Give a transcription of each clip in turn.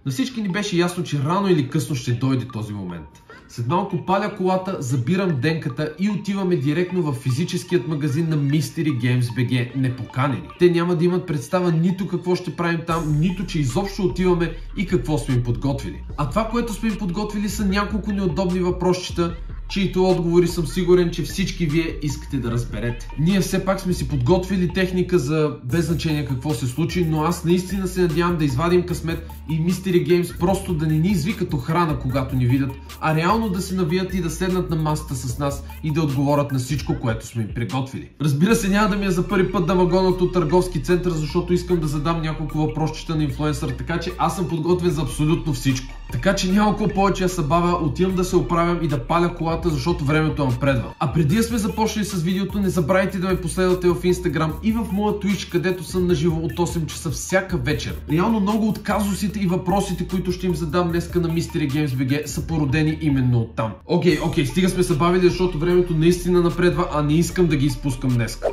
На всички ни беше ясно, че рано или късно ще дойде този момент. След малко паля колата, забирам денката и отиваме директно в физическият магазин на Mystery Games BG непоканени. Те няма да имат представа нито какво ще правим там, нито че изобщо отиваме и какво сме им подготвили. А това, което сме им подготвили, са няколко неудобни въпросчета, чието отговори съм сигурен, че всички вие искате да разберете. Ние все пак сме си подготвили техника за без значение какво се случи, но аз наистина се надявам да извадим късмет и Mystery Games просто да не ни извикат охрана, когато ни видят, а реално да се навият и да седнат на масата с нас и да отговорят на всичко, което сме им приготвили. Разбира се, няма да ми е за първи път да ме гонят от търговски център, защото искам да задам няколко въпросчета на инфлуенсър, така че аз съм подготвен за абсолютно всичко. Така че няма какво повече да се бавя, отивам да се оправям и да паля колата, защото времето напредва. А преди да сме започнали с видеото, не забравяйте да ме последвате в Instagram и в моя Twitch, където съм на живо от 8 часа всяка вечер. Реално много от казусите и въпросите, които ще им задам днеска на Mystery Games BG, са породени именно оттам. Окей, стига сме се бавили, защото времето наистина напредва, а не искам да ги изпускам днеска.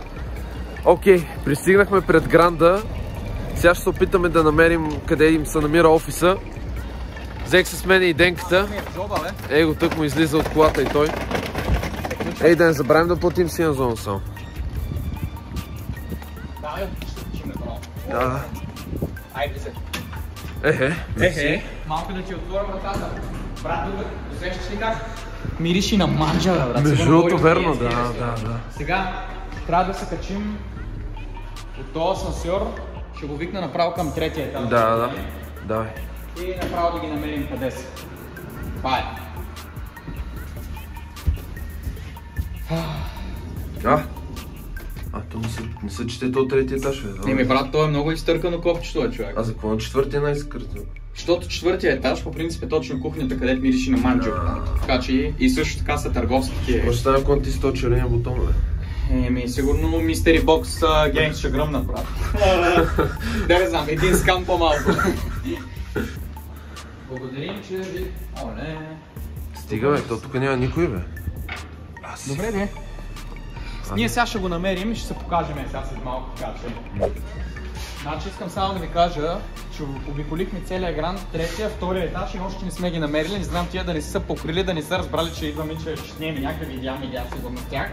Окей, пристигнахме пред Гранда. Сега ще се опитаме да намерим къде им се намира офиса. Взех се с мене и денката. Его тък му излиза от колата и той. Ей, да не забравим да платим си на зона само. Да. Айде се. Мерси. Малко да ти отворя вратата. Брат, усещаш ли как? Мириши на манджа, брат. Между другото, верно, да. Сега трябва да се качим от този асансьор. Ще го викна направо към третия етаж. Да. Давай. И направо да ги намерим къде са. Това е. То не се чете то третия етаж, бе. Еми брат, той е много изтъркано копчето, е, човек. А за какво на четвъртия най-скъртен? Защото четвъртия етаж по принцип е точно кухнята, където мириши на манджо. Така че и също така са търговските. Какво ще става, когато ти с този червения бутон, бе? Еми, сигурно Mystery Box Games ще гръмнат, брат. Да не знам, един скам по-малко. Благодарим, че ви... Оле... Стига, бе, то тук няма никой, бе. Добре, де. Ние сега ще го намерим и ще се покажем сега след малко, така че... Значи искам само да ви кажа, че обиколихме целия гранд, третия, втория етаж и още не сме ги намерили. Не знам тия да не са покрили, да не са разбрали, че идваме, че ще снимем някакви видеа сигурно с тях.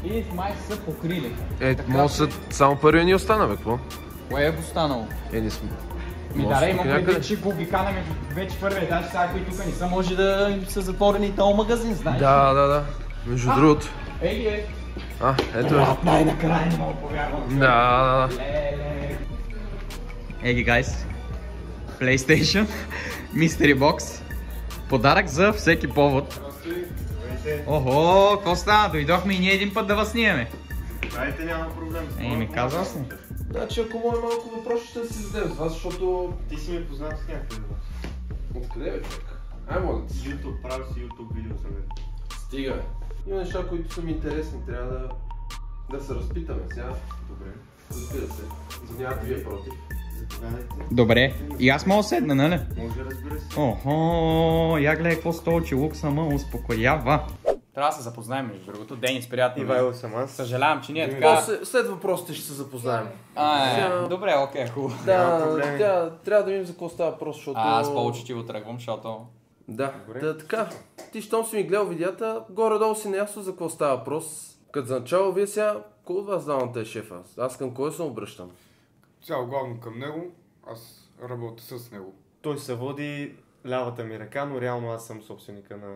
И май са покрили. Може да само първия ни остана, бе, какво? Кое е останало? Не сме. Да, имам предвид, че го обикаляме вече първия етаж, сега които тук не са, може да са затворени и този магазин, знаеш? Да. Между другото. Ей, ето е. Най-накрая не мога повярвам. Да. Ей, гайс. PlayStation, Mystery Box. Подарък за всеки повод. Охо, какво стана? Дойдохме и ние един път да вас снимаме. Дайте, няма проблем. Ми казал съм. Значи, ако мога малко въпроси, ще си зададем с вас, защото... Ти си ми познат с някакъв въпрос. Откъде, бе, човек? Моля ти. YouTube, прави си YouTube видео за мен. Стига, бе. Има неща, които са ми интересни, трябва да се разпитаме сега. Добре. Разбира се. Нямате вие против. Заповядайте. Добре, и аз мога седна, нали? Може, разбира се. Охо, я гледай какво столче, Лукса ме успокоява. Трябва да се запознаем, между другото. Денис, приятно. Ивайло съм аз. Съжалявам, че ние така... След въпросите ще се запознаем. Добре, окей, хубаво. Трябва да видим за какво става въпрос, защото... Аз по-учтиво тръгвам, защото... Да, така. Ти, щом си ми гледал видеята, горе-долу си неясно за какво става въпрос. Като за начало, вие сега, кой от вас двамата е шефа? Аз към кой се обръщам? Цяло главно към него, аз работя с него. Той се води лявата ми ръка, но реално аз съм собственика на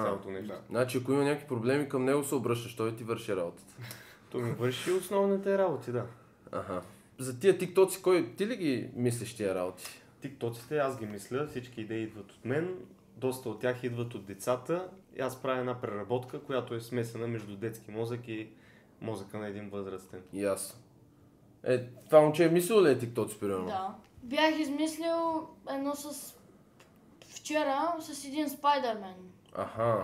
цялото нещо. Да. Значи, ако има някакви проблеми, към него се обръщаш, той ти върши работата. Той ми върши основните работи, да. За тия тиктоци, кой ти ли ги мислиш тия работи? Тиктоците аз ги мисля, всички идеи идват от мен, доста от тях идват от децата и аз правя една преработка, която е смесена между детски мозък и мозъка на един възрастен. Ясно. Това момче е мислил ли е тиктоци, примерно? Да. Бях измислил едно вчера с един Спайдърмен.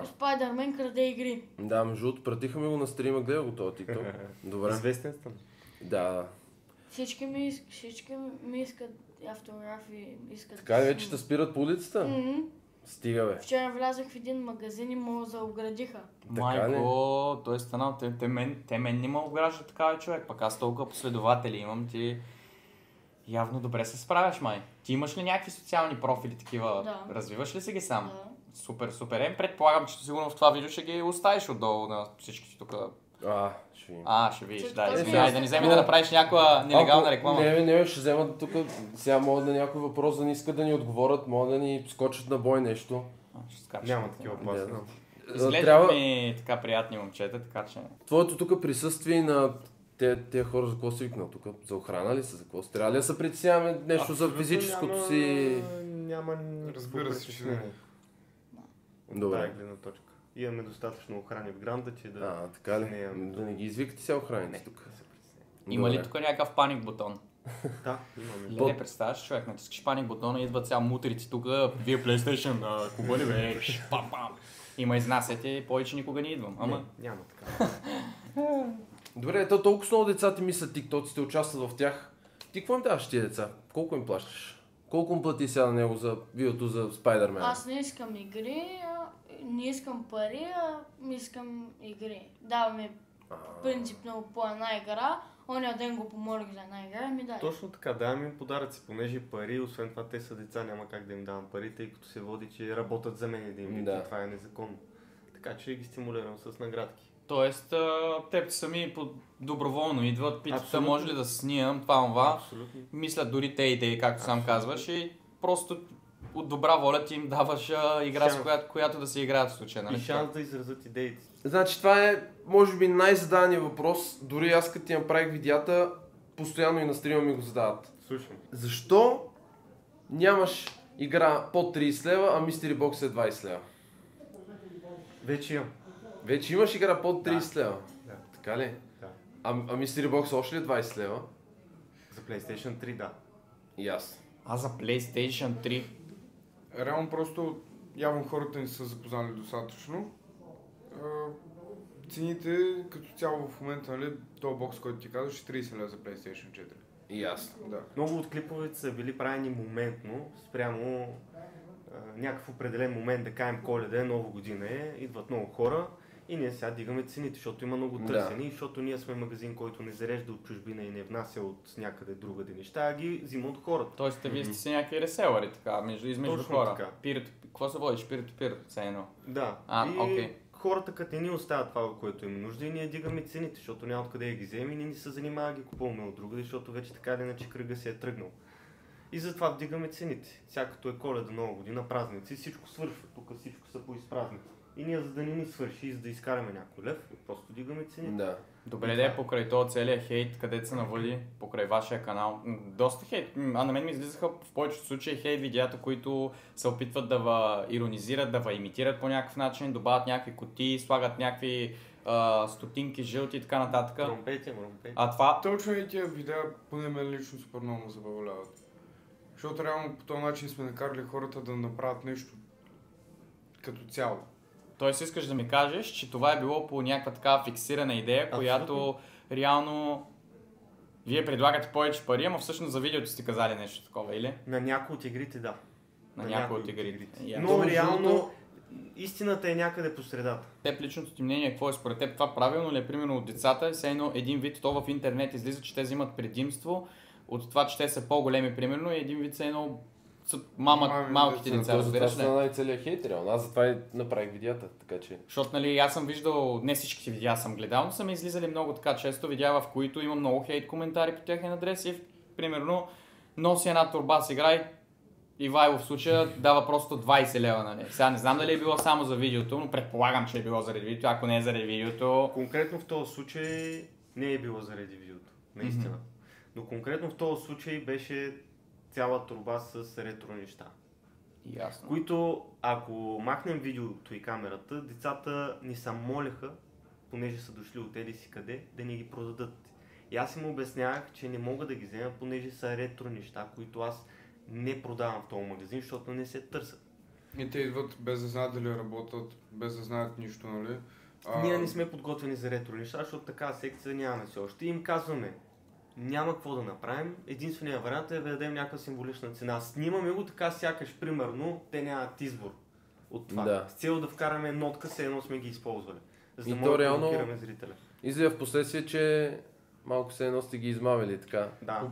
Спайдърмен краде игри. Да, между другото, пратиха ми го на стрима, гледа го този тикток. Добре. Известен сте. Да. Всички ми искат автографи, искат... Така ли вече те спират по улицата? Стига, бе. Вчера влязах в един магазин и му заоградиха. Майко, той е станал, те мен не ме огражда такава човек, пък аз толкова последователи имам, ти... Явно добре се справяш, май. Ти имаш ли някакви социални профили такива? Да. Развиваш ли си ги сам? Да. Супер, супер. Предполагам, че сигурно в това видео ще ги оставиш отдолу на всички тук. Ще видим. Ще видиш, Че да. този Извиняй, аз- да не вземе да направиш някаква нелегална реклама. Не, ще вземат тук. Сега могат да някой въпрос да не искат да ни отговорят, могат да ни скочат на бой нещо. Ще скачам. Няма такива опасности. Изглеждат ми така приятни момчета, така че... Твоето тук присъствие на тези хора за какво си викнал тук? За охрана ли са? За какво? Трябва ли да се притесняваме нещо за физическото си... Няма никакво Разбира се, че притеснение. От Добре. тази гледна точка. Имаме достатъчно охрани в гранда, че да... така ли? не- Да не ги извикате сега охраните тук. Има ли Добре. тук някакъв паник бутон? Да, имаме. Не представяш, човек, натискаш паник бутона и идват сега мутрици тук, вие PlayStation, куба ли бе, пам пам. Има изнасят и повече никога не идвам. Ама Няма така. Добре, то толкова много деца ти мислят тиктоците, участват в тях. Ти какво им даваш тия деца? Колко им плащаш? Колко им плати сега на него за видеото за Spider-Man? Аз не искам игри, не искам пари, искам игри. Даваме принципно по една игра, оня ден го помолих за една игра и ми дай. Точно така, давам им подаръци, понеже пари, освен това те са деца, няма как да им давам пари, тъй като се води, че работят за мен и да им Да. да. Това е незаконно. Така че ги стимулирам с наградки. Тоест, теб сами доброволно идват, питат, Абсолютно. може ли да снимам това. Абсолютно. Мислят дори те идеи, както сам казваш, и просто от добра воля ти им даваш игра, с Шанс. която да се играят в случая. Нали? И шанс да изразят идеите. Значи това е, може би, най-зададеният въпрос. Дори аз като ти направих видеята, постоянно и на стрима ми го задават. Слушам. Защо нямаш игра под 30 лева, а Mystery Box е 20 лева? Вече имам. Вече имаш игра под 30 лева. Да. Така ли? Да. А Mystery Box още ли е 20 лева? За PlayStation 3, да. И аз. А за PlayStation 3? Реално просто явно хората не са запознали достатъчно. Цените като цяло в момента, нали, този бокс, който ти казваш, е 30 лева за PlayStation 4. И аз. Да. Много от клиповете са били правени моментно, спрямо някакъв определен момент, да кажем Коледа, Нова година идват много хора и ние сега дигаме цените, защото има много Да. търсени, защото ние сме магазин, който не зарежда от чужбина и не внася от някъде другаде неща, а ги взима от хората. Тоест, вие сте си някакви реселъри, така, измежду Точно хора. така. Какво се водиш? Peer-to-peer, все едно. Да. А, окей. Хората като ни оставят това, което им е нужда и ние дигаме цените, защото няма откъде да ги вземем и не ни се занимава да ги купуваме от другаде, защото вече така или иначе кръга се е тръгнал. И затова вдигаме цените. Сега като е Коледа, Нова година, празници, всичко свършва. Тук всичко са поизпразнати. И ние за да не ни свърши и за да изкараме някой лев, просто дигаме цените. Да. Добре, да е покрай този целият хейт, където се навали, покрай вашия канал. Доста хейт. А на мен ми излизаха в повечето случаи хейт видеята, които се опитват да ва иронизират, да ва имитират по някакъв начин, добавят някакви кутии, слагат някакви стотинки, жълти и така нататък. Ромпете. А това... Точно и тия видеа, поне мен лично супер много ме забавляват. Защото реално по този начин сме накарали хората да направят нещо като цяло. Тоест искаш да ми кажеш, че това е било по някаква така фиксирана идея, която реално вие предлагате повече пари, ама всъщност за видеото сте казали нещо такова, или? На някои от игрите, да. На някои от игрите. Но между реално другото- истината е някъде по средата. Теб личното ти мнение, какво е според теб? Това правилно ли е примерно от децата? Все едно един вид, то в интернет излиза, че те взимат предимство от това, че те са по-големи примерно и един вид все едно са малките деца, Това разбираш са ли? най-целият хейт, реално. Аз затова и направих видеята, така че... Защото нали, аз съм виждал, не всичките видеа съм гледал, но са ми излизали много така често видеа, в които има много хейт коментари по техен адрес и примерно носи една торба с игра и Ивайло в случая дава просто 20 лева, нали. Сега не знам дали е било само за видеото, но предполагам, че е било заради видеото, ако не е заради видеото... Конкретно в този случай не е било заради видеото, наистина. Но конкретно в този случай беше цяла торба с ретро неща. Ясно. Които, ако махнем видеото и камерата, децата ни са молеха, понеже са дошли от еди си къде, да ни ги продадат. И аз им обяснявах, че не мога да ги взема, понеже са ретро неща, които аз не продавам в този магазин, защото не се търсят. И те идват без да знаят дали работят, без да знаят нищо, нали? Ние не сме подготвени за ретро неща, защото такава секция нямаме все още. И им казваме, няма какво да направим, единственият вариант е да дадем някаква символична цена. Снимаме го така сякаш, примерно, те нямат избор от това. Да. С цел да вкараме нотка, все едно сме ги използвали. За И да то може да реално- провокираме зрителя. Излиза в последствие, че малко се едно сте ги измамили, така. Да.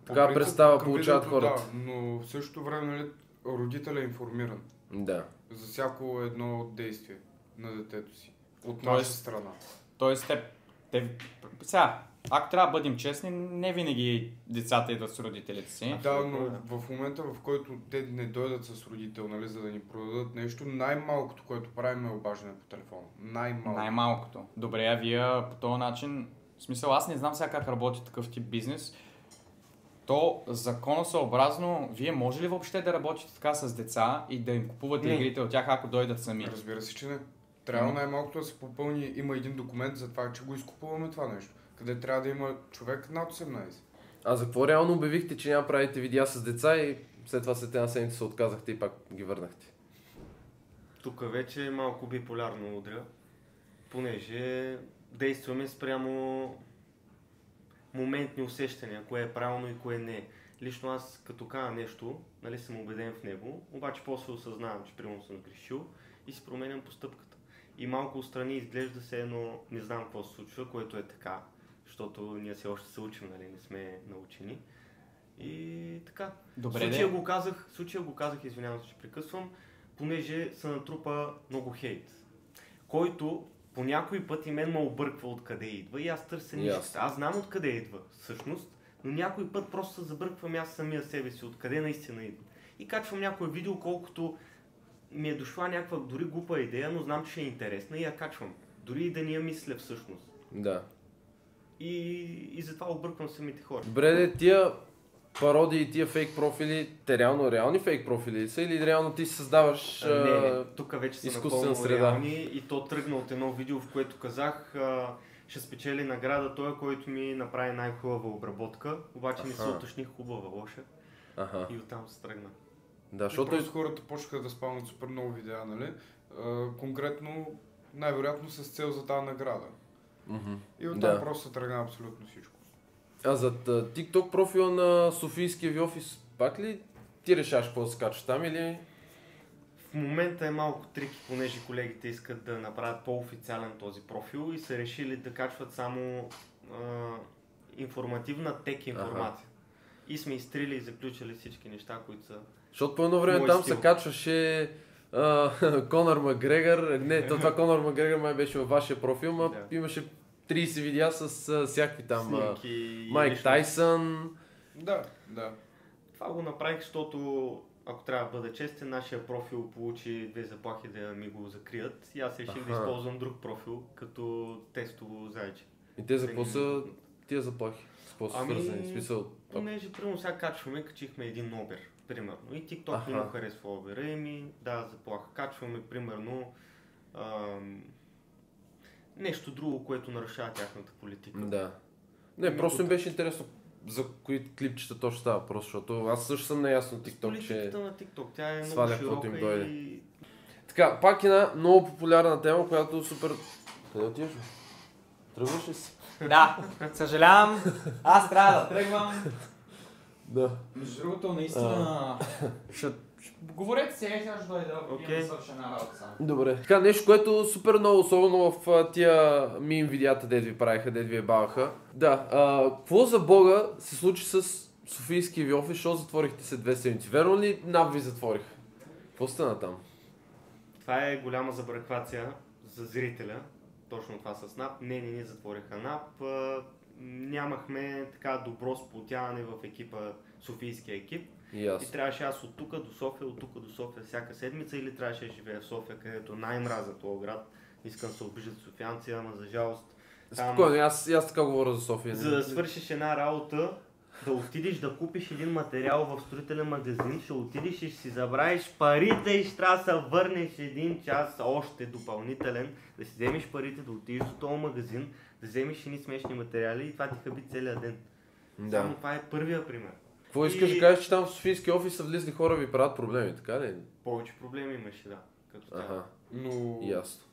Така представа към получават видеото, хората. Да, но в същото време, нали, родителя е информиран Да. за всяко едно действие на детето си. От Тоест- наша страна. Тоест, сега, ако трябва да бъдем честни, не винаги децата идват с родителите си. Да, но в момента, в който те не дойдат с родител, нали, за да ни продадат нещо, най-малкото, което правим е обаждане по телефона. Най-малкото. Добре, а вие по този начин, в смисъл, аз не знам сега как работи такъв тип бизнес, то законосъобразно, вие може ли въобще да работите така с деца и да им купувате игрите от тях, ако дойдат сами? Разбира се, че не. Трябва най-малкото да се попълни, има един документ за това, че го изкупуваме това нещо. Къде трябва да има човек над 18. А за какво реално обявихте, че няма правите видеа с деца и след това след една седмица се отказахте и пак ги върнахте? Тук вече е малко биполярно удря, понеже действаме спрямо моментни усещания, кое е правилно и кое не е. Лично аз като кажа нещо, нали, съм убеден в него, обаче после осъзнавам, че примерно съм грешил и си променям постъпката. И малко отстрани изглежда се едно, не знам какво се случва, което е така, защото ние все още се учим, нали, не сме научени. И така. Добре, случая го казах, извинявам се, че прекъсвам, понеже се натрупа много хейт, който по някой път и мен ме обърква откъде идва и аз търся нишката. Аз знам откъде идва всъщност, но някой път просто се забърквам аз самия себе си, откъде наистина идва. И качвам някое видео, колкото ми е дошла някаква дори глупа идея, но знам, че ще е интересна и я качвам. Дори и да ни я мисля всъщност. Да. И затова обърквам самите хора. Добре, тия пародии и тия фейк профили, те реални фейк профили са или реално ти си създаваш Не, тук вече са изкуствена напълно среда? реални и то тръгна от едно видео, в което казах, ще спечели награда той, който ми направи най-хубава обработка, обаче не се уточних хубава, лоша Аха. и оттам се тръгна. Да, Защото защото хората почнаха да спамват супер много видеа, нали? Конкретно, най-вероятно с цел за тази награда. И оттам Да. просто се тръгна абсолютно всичко. А зад TikTok профила на Софийския ви офис, пак ли ти решаш какво да скачаш там или... В момента е малко трики, понеже колегите искат да направят по-официален този профил и са решили да качват само информативна тек информация. И сме изтрили и заключили всички неща, които са... Защото по едно време Мой там стил. се качваше Конор Макгрегор, не, това Конор Макгрегор май беше във вашия профил, но Да. имаше 30 видеа с всякакви там Снимки и Майк личности. Тайсън. Да. Това го направих, защото, ако трябва да бъда честен, нашия профил получи 2 заплахи да ми го закрият и аз реших да използвам друг профил, като тестово зайче. И те за какво са тия заплахи? С какво са Ами, свързани? В смисъл, Понеже, примерно, сега качваме един обер, примерно, и TikTok не му харесва обера, заплаха. Качваме, примерно, нещо друго, което нарушава тяхната политика. да. Не, просто ми беше интересно за кои клипчета точно става въпрос, защото аз също съм наясно TikTok, че... Политиката на TikTok, тя е много сваля каквото широка им дойде. и... Така, пак една много популярна тема, която супер... Къде отиваш? Тръгваш ли си? Да, съжалявам, аз трябва да тръгвам. Да. Между другото, наистина... Говорете сега ще дойде Окей. да свърша една работа само. Добре. Така, нещо, което супер много, особено в тия мим видеята, дед ви правиха, дед ви ебаваха. Да, какво за Бога се случи с Софийския ви офис, защото затворихте се 2 седмици? Верно ли НАП ви затворих? Какво стана там? Това е голяма забраквация за зрителя, точно това с НАП. Не ни затвориха НАП. Нямахме така добро сплотяване в екипа, Софийския екип. И аз. И трябваше аз от тук до София всяка седмица или трябваше да живея в София, където най-мразя този град. Искам да се обиждат софиянци, ама за жалост. Спокойно, аз така говоря за София. За да свършиш една работа, да отидеш да купиш един материал в строителен магазин, ще отидеш и ще си забравиш парите и ще трябва да се върнеш един час още допълнителен, да си вземеш парите, да отидеш до този магазин, да вземеш едни смешни материали и това ти хаби целият ден. Да. Само това е първия пример. Какво искаш да кажеш, че там в Софийския офис са влизали хора ви правят проблеми, така ли? Повече проблеми имаше, да. Като Аха, Но ясно.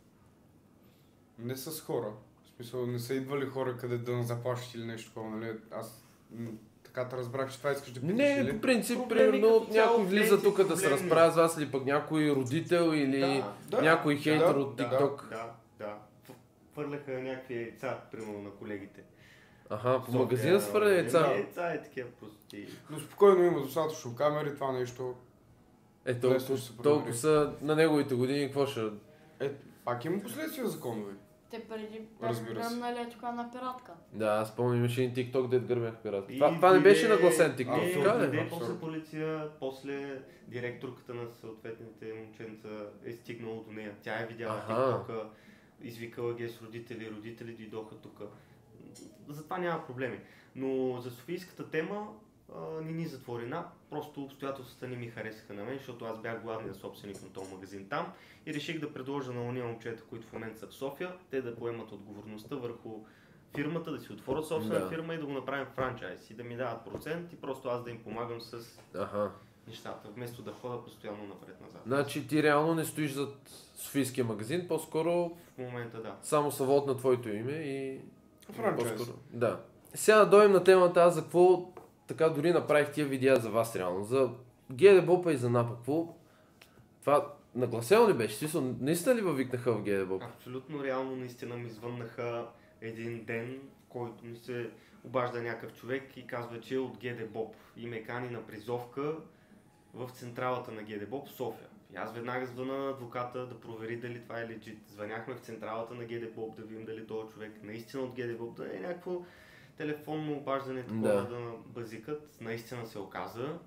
не с хора. В смисъл, не са идвали хора къде да заплащат или нещо такова, нали? Аз така те разбрах, че това искаш да питаш, Не, или? по принцип, Проблеми примерно като цяло, някой влиза клиенти, тук да се проблеми. разправя с вас или пък някой родител или някой хейтър от TikTok. Да. Хвърляха някакви яйца, примерно, на колегите. Аха, по София, магазина с хвърлени яйца. Яйца е такива прости. Но спокойно има достатъчно камери, това нещо. Лесно ще се Толкова провери. са на неговите години, какво ще... Пак има последствия законови. Те преди Разбира бяха се. гръмнали тук на пиратка. Да, спомням, имаше един TikTok, дет гърмях пират. И Това не беше нагласен Не, TikTok, така ли? дойде Абсурд. после полиция, после директорката на съответните момченца е стигнала до нея. Тя е видяла Аха. TikTok-а, извикала ги с родители дойдоха тук. Затова няма проблеми. Но за софийската тема не ни затворена, просто обстоятелствата не ми харесаха на мен, защото аз бях главният собственик на този магазин там и реших да предложа на ония момчета, които в момента са в София, те да поемат отговорността върху фирмата, да си отворят собствена фирма и да го направим франчайз и да ми дават процент и просто аз да им помагам с Аха. нещата, вместо да ходя постоянно напред-назад. Значи ти реално не стоиш зад Софийския магазин, по-скоро В момента да. само са вод на твоето име и... Франчайз. по-скоро- Да. Сега да дойдем на темата, аз за какво така дори направих тия видеа за вас реално. За GD-Bop и за Напа. Какво? Това нагласено ли беше? Смисъл, наистина ли въвикнаха в GD-Bop? Абсолютно реално наистина ми звъннаха един ден, в който ми се обажда някакъв човек и казва, че е от GD-Bop и ме кани на призовка в централата на GD-Bop в София. И аз веднага звъна на адвоката да провери дали това е легит. Звъняхме в централата на GD-Bop да видим дали този човек наистина от GD-Bop, да е някакво телефонно обаждане, такова да базикат. Наистина се оказа.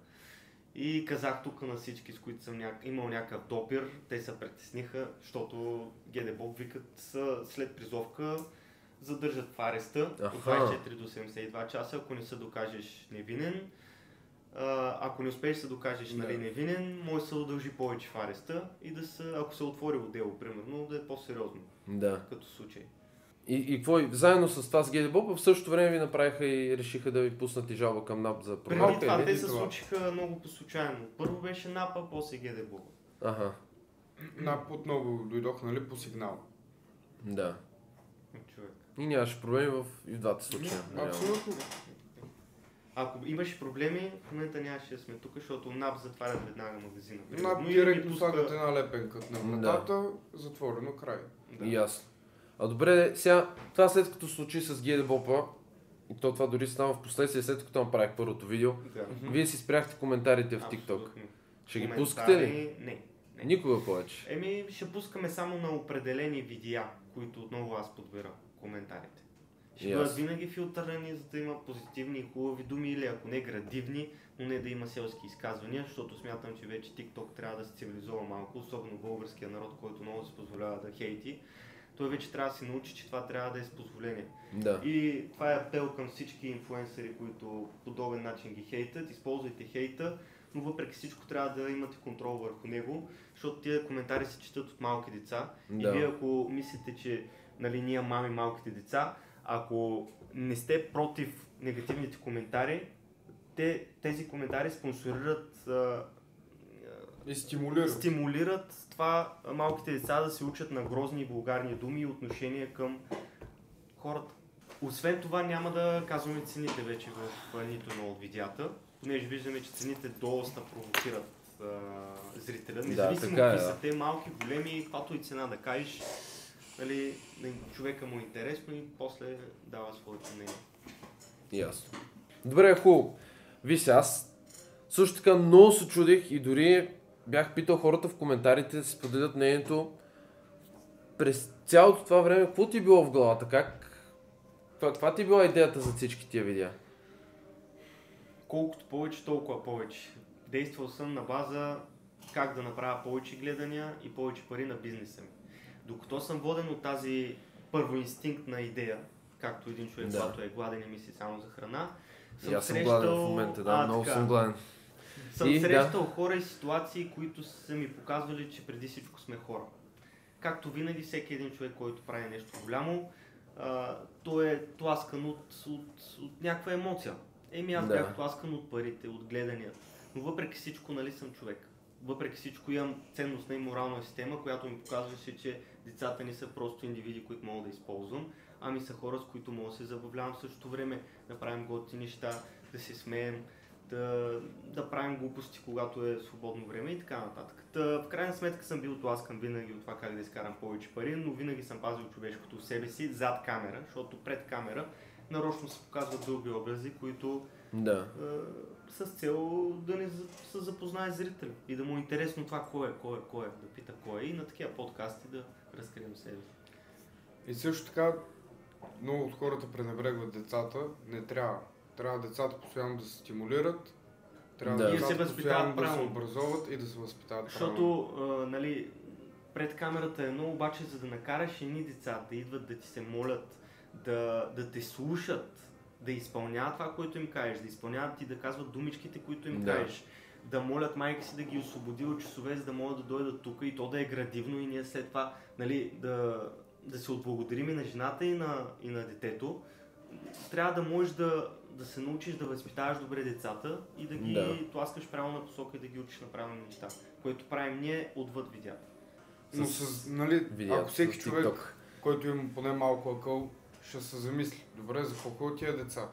И казах тук на всички, с които съм имал някакъв допир, те се притесниха, защото GD-Bop викат след призовка задържат в ареста от 24 до 72 часа, ако не се докажеш невинен. Ако не успееш да се докажеш невинен, може да се удължи повече в ареста и ако се отвори дело, примерно, да е по-сериозно като случай. И какво? Заедно с това с GD-Bop, в същото време ви направиха и решиха да ви пуснат и жалба към НАП за Преди проверка? това или? те се случиха много по-случайно. Първо беше НАПа, после GD-Bop. Аха, Отново дойдох, нали, по сигнал. да. Човек. И нямаше проблеми и в двата случая. реално. Абсолютно. Ако имаше проблеми, в момента нямаше да сме тук, защото НАП затварят веднага магазина. На Но и директно ги слагат една лепенка на вратата, затворено край. Ясно. А добре, сега, това след като случи с GD-Bop, и това дори стана в последствие, след като направих първото видео, вие си спряхте коментарите в TikTok. Абсолютно. Ще ги Коментари, пускате ли? Не. Никога повече. Ще пускаме само на определени видеа, които отново аз подбирам коментарите. Ще Ясно. бъдат винаги филтрирани, за да има позитивни и хубави думи или ако не градивни, но не да има селски изказвания, защото смятам, че вече TikTok трябва да се цивилизова малко, особено българския народ, който много се позволява да хейти. Той вече трябва да се научи, че това трябва да е с позволение. Да. И това е апел към всички инфлуенсъри, които по подобен начин ги хейтат. Използвайте хейта, но въпреки всичко трябва да имате контрол върху него, защото тия коментари се четат от малки деца. Да. И вие ако мислите, че ние мами малките деца, ако не сте против негативните коментари, тези коментари спонсорират И стимулират това малките деца да се учат на грозни и вулгарни думи и отношения към хората. Освен това няма да казваме цените вече в нито едно от видеята, понеже виждаме, че цените доста провокират зрителя. Независимо какви са те, малки, големи, каквато и цена да кажеш, нали, на човека му е интересно и после дава своето мнение. Ясно. Добре, хубаво. Виж, аз също така много се чудих и дори бях питал хората в коментарите да си споделят мнението през цялото това време, какво ти е било в главата, каква ти е била идеята за всички тия видеа? Колкото повече, толкова повече. Действал съм на база как да направя повече гледания и повече пари на бизнеса ми. Докато съм воден от тази първоинстинктна идея, както един човек, когато е гладен и мисли само за храна, съм гладен в момента, много съм гладен. Съм срещал хора и ситуации, които са ми показвали, че преди всичко сме хора. Както винаги, всеки един човек, който прави нещо голямо, той е тласкан от някаква емоция. Аз бях тласкан от парите, от гледанията. Но въпреки всичко, нали съм човек. Въпреки всичко имам ценностна и морална система, която ми показваше, че децата ни са просто индивиди, които мога да използвам, ами са хора, с които мога да се забавлявам в същото време, да правим готини неща, да се смеем, да правим глупости, когато е свободно време и така нататък. В крайна сметка съм бил тласкан винаги от това как да изкарам повече пари, но винаги съм пазил човешкото в себе си зад камера, защото пред камера нарочно се показват дълги образи, които Да. с цел да не се запознае зрителя и да му е интересно това кой е, да пита кой е и на такива подкасти да разкрием себе си. И също така, много от хората пренебрегват децата. Не трябва. Трябва децата постоянно да се стимулират, трябва да. децата се възпитават постоянно да се правилно. образоват и да се възпитават Защото, нали, пред камерата е едно, обаче за да накараш едни деца да идват да ти се молят, да те слушат, да изпълняват това, което им кажеш, да изпълняват и да казват думичките, които им кажеш, да молят майка си да ги освободи от часове, за да могат да дойдат тук и то да е градивно и ние след това, нали, да се отблагодарим и на жената и на детето. Трябва да можеш да се научиш да възпитаваш добре децата и да ги тласкаш правилна посока и да ги учиш на правилни неща, което правим ние отвъд видеята. Но нали, ако всеки човек, който има поне малко акъл, ще се замисли, добре, за какво ходят тия деца?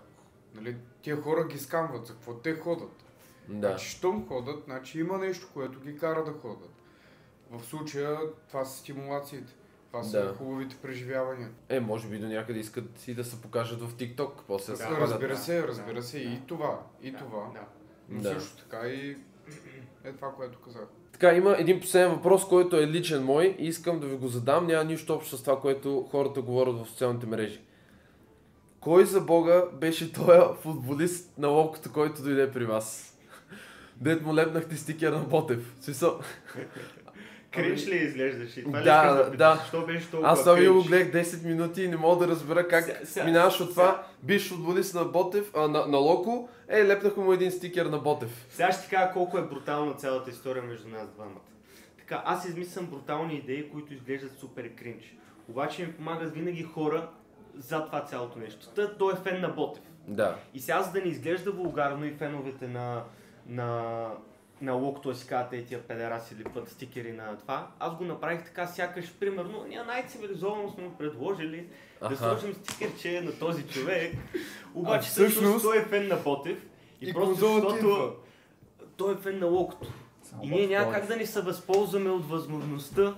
Нали, тия хора ги скамват, за какво те ходят? Значи, щом ходят, значи има нещо, което ги кара да ходят. В случая това са стимулациите. Това са хубавите преживявания. Може би до някъде искат и да се покажат в TikTok, после да се разбира се, и това. Но също така и това, което казах. Така, има един последен въпрос, който е личен мой и искам да ви го задам. Няма нищо общо с това, което хората говорят в социалните мрежи. Кой за Бога беше този футболист на локото, който дойде при вас? Дед му лепнахте стикер на Ботев. Смисъл? Кринч ли изглеждаш? Да. Що беше толкова аз това го гледах 10 минути и не мога да разбера как минаваш от това. Биш футболист на Ботев, на Локо, лепнахме му един стикер на Ботев. Сега ще ти кажа колко е брутална цялата история между нас двамата. Така, аз измислям брутални идеи, които изглеждат супер кринч. Обаче ми помагат винаги хора за това цялото нещо. Той е фен на Ботев. Да. И сега, за да не изглежда вулгарно и феновете на Лок, т.е. си казват тия педераси или път стикери на това, аз го направих така, сякаш, примерно, ние най-цивилизовано сме му предложили да сложим стикерче на този човек, обаче всъщност той е фен на Ботев и просто защото той е фен на Локото. И ние няма как да не се възползваме от възможността,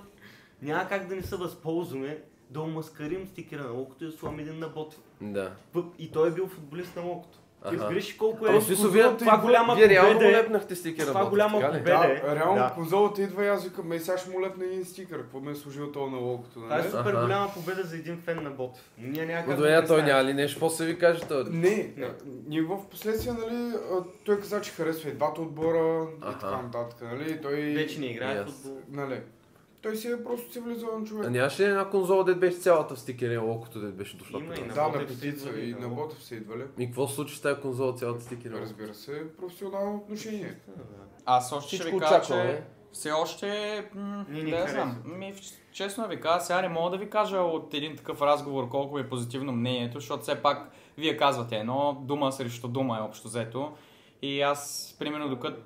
да омаскарим стикера на Локото и да сложим един на Ботев. Да. И той е бил футболист на Локото. Ти разбираш колко е това голяма победа. Вие реално лепнахте стикера. Това голяма победа. Реално конзолата идва и аз викам, сега ще му лепна един стикер, какво ме е служил това на Локото. Това е супер голяма победа за един фен на Ботев. Той няма ли нещо, после ви каже той? Не, ние в последствие, нали, той каза, че харесва и двата отбора и така нататък, нали, той... Вече не играе футбол. Нали. Той си е просто цивилизован човек. Нямаше ли една конзола, дет беше цялата в стикери, Локото дет беше дошла? Да, на петица и на Ботев се идвали. И какво случи с тази конзола, цялата стикери? Разбира се, професионално отношение. Аз още ще ви кажа, че все още... не знам. Честно ви кажа, сега не мога да ви кажа от един такъв разговор колко е позитивно мнението, защото все пак вие казвате едно, дума срещу дума е общо взето. И аз, примерно, докато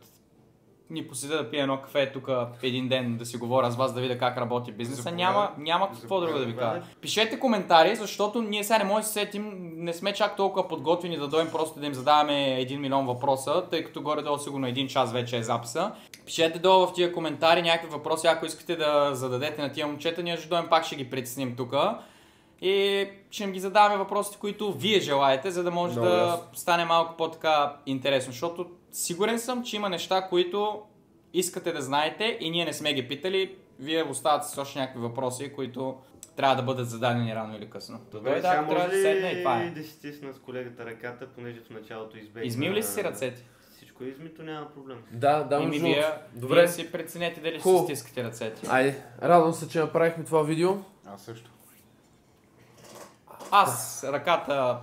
ни поседа да пия едно кафе тук един ден да си говоря с вас, да видя как работи бизнеса, няма какво друго да ви кажа. Пишете коментари, защото ние сега не можем да се сетим, не сме чак толкова подготвени да дойдем просто да им задаваме 1 милион въпроса, тъй като горе-долу сигурно 1 час вече е записа. Пишете долу в тия коментари някакви въпроси, ако искате да зададете на тия момчета, ние ще дойдем пак ще ги притесним тук. И ще им ги задаваме въпросите, които вие желаете, за да може да стане малко по-така интересно, защото сигурен съм, че има неща, които искате да знаете и ние не сме ги питали. Вие оставате с още някакви въпроси, които трябва да бъдат зададени рано или късно. Добре, сега може ли да си стисна с колегата ръката, понеже в началото избегна... Измил ли си ръцете? Всичко е измито, няма проблем. Да, вие си преценете дали си стискате ръцете. Айде, радвам се, че направихме това видео. Аз също. Аз ръката...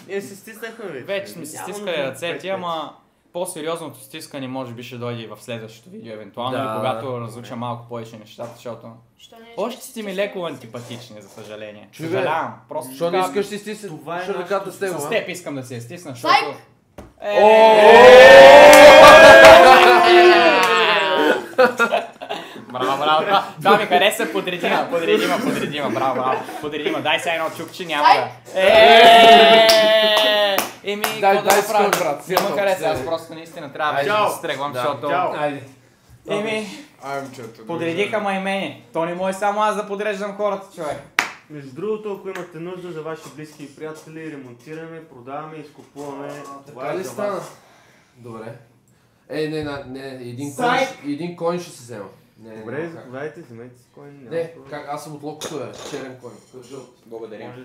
се стиснахме вече. Вече сме си стискали ръцете, ама по-сериозното стискане може би ще дойде и в следващото видео, евентуално, когато разуча малко повече нещата, защото... Още сте ми леко антипатични, за съжаление. Съжалявам. Просто защо не искаш да си стиснеш ръката с теб? С теб искам да си я стисна, защото... Браво. Това ми хареса, подредима, браво. Подредима, дай сега едно чукче, няма да... какво да направя, брат? Не ме хареса, аз просто наистина трябва да се стрегвам, защото... Подредиха ма и мене. То не може само аз да подреждам хората, човек. Между другото, ако имате нужда за ваши близки и приятели, ремонтираме, продаваме, изкупуваме. Така ли стана? Добре. Един коин ще се взема. Добре, заповядайте, вземете си коин. Не, как аз съм от Локото, черен коин. Благодаря.